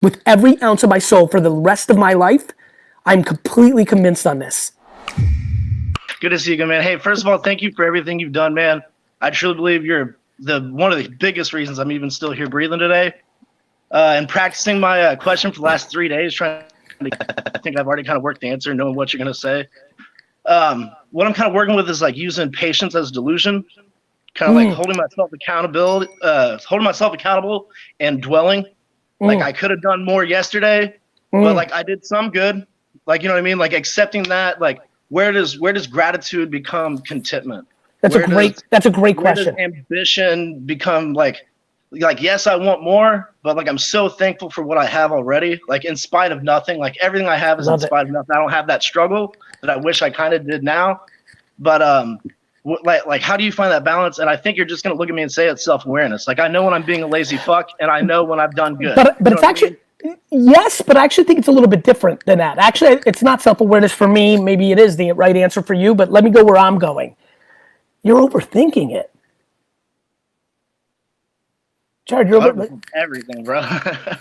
With every ounce of my soul for the rest of my life, I'm completely convinced on this. Good to see you again, man. Hey, first of all, thank you for everything you've done, man. I truly believe you're one of the biggest reasons I'm even still here breathing today. And practicing my question for the last 3 days, I think I've already kind of worked the answer, knowing what you're going to say. What I'm kind of working with is like using patience as delusion, kind of like holding myself accountable and dwelling. Like I could have done more yesterday, but like I did some good. Like, you know what I mean? Like accepting that, like where does gratitude become contentment? That's a great question. Where does ambition become like yes, I want more, but like I'm so thankful for what I have already. Like in spite of nothing, like everything I have is in spite of nothing. I don't have that struggle that I wish I kind of did now. But like how do you find that balance? And I think you're just gonna look at me and say it's self-awareness. Like I know when I'm being a lazy fuck, and I know when I've done good. But it's actually yes, but I actually think it's a little bit different than that. Actually, it's not self-awareness for me. Maybe it is the right answer for you. But let me go where I'm going. You're overthinking it. Jared, you're everything, bro.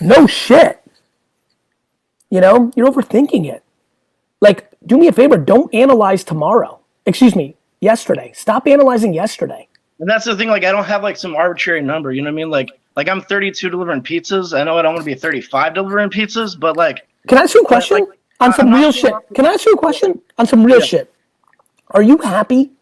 No shit. You know, you're overthinking it. Like, do me a favor, don't analyze tomorrow. Excuse me, yesterday. Stop analyzing yesterday. And that's the thing, like I don't have like some arbitrary number, you know what I mean? Like I'm 32 delivering pizzas. I know I don't want to be 35 delivering pizzas, but like can I ask you a question on some real shit? Can I ask you a question on some real shit? Are you happy?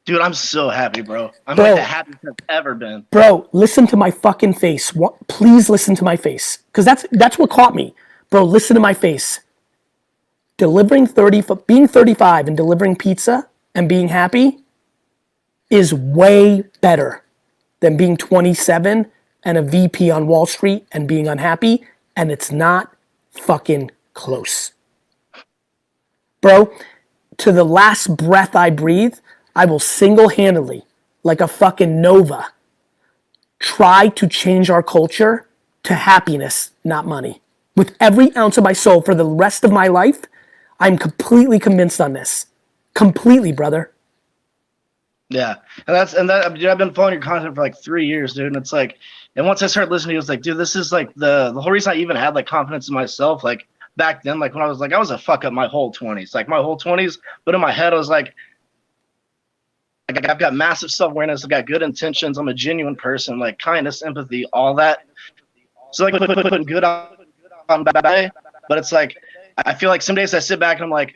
Dude, I'm so happy, bro. I'm like the happiest I've ever been. Bro, listen to my fucking face. Please listen to my face. Because that's what caught me. Bro, listen to my face. Being 35 and delivering pizza and being happy is way better than being 27 and a VP on Wall Street and being unhappy. And it's not fucking close. Bro, to the last breath I breathe, I will single-handedly, like a fucking Nova, try to change our culture to happiness, not money. With every ounce of my soul for the rest of my life, I'm completely convinced on this. Completely, brother. Yeah, and that dude, I've been following your content for like 3 years, dude. And it's like, and once I started listening, it was like, dude, this is like the whole reason I even had like confidence in myself. Like back then, like when I was a fuck up my whole 20s, like my whole 20s. But in my head, I was like I've got massive self-awareness. I've got good intentions. I'm a genuine person, like kindness, empathy, all that. So like putting good on bad, but it's like I feel like some days I sit back and I'm like,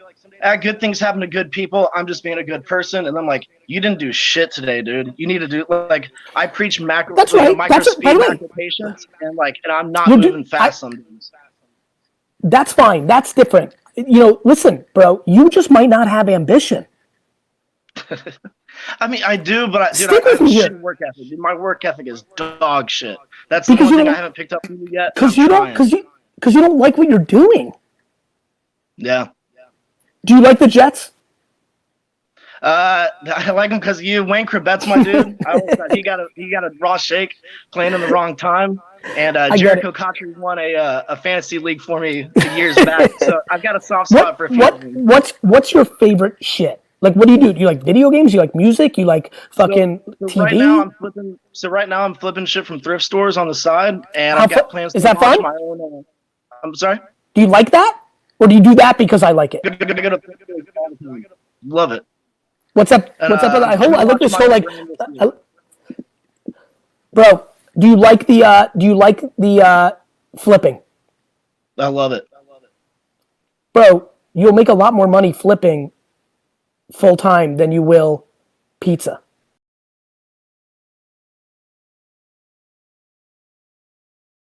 good things happen to good people. I'm just being a good person, and I'm like, you didn't do shit today, dude. You need to do like I preach macro, That's right. micro speed, macro patience, and I'm not moving fast some days. That's fine. That's different. You know, listen, bro. You just might not have ambition. I mean, I do, but I have shitty work ethic. Dude, my work ethic is dog shit. That's the one thing I haven't picked up from you yet. Because you don't like what you're doing. Yeah. Do you like the Jets? I like him because you, Wayne Kravet's my dude. He got a raw shake playing in the wrong time, and Jericho Cotchery won a fantasy league for me years back. So I've got a soft spot for a few. What's your favorite shit? Like, what do you do? Do you like video games? Do you like music? You like fucking TV? Right now I'm flipping shit from thrift stores on the side, and I've got plans to launch my own. I'm sorry. Do you like that, or do you do that because I like it? Love it. What's up? What's up? I look this whole like, bro. Do you like the flipping? I love it. Bro, you'll make a lot more money flipping full time than you will pizza.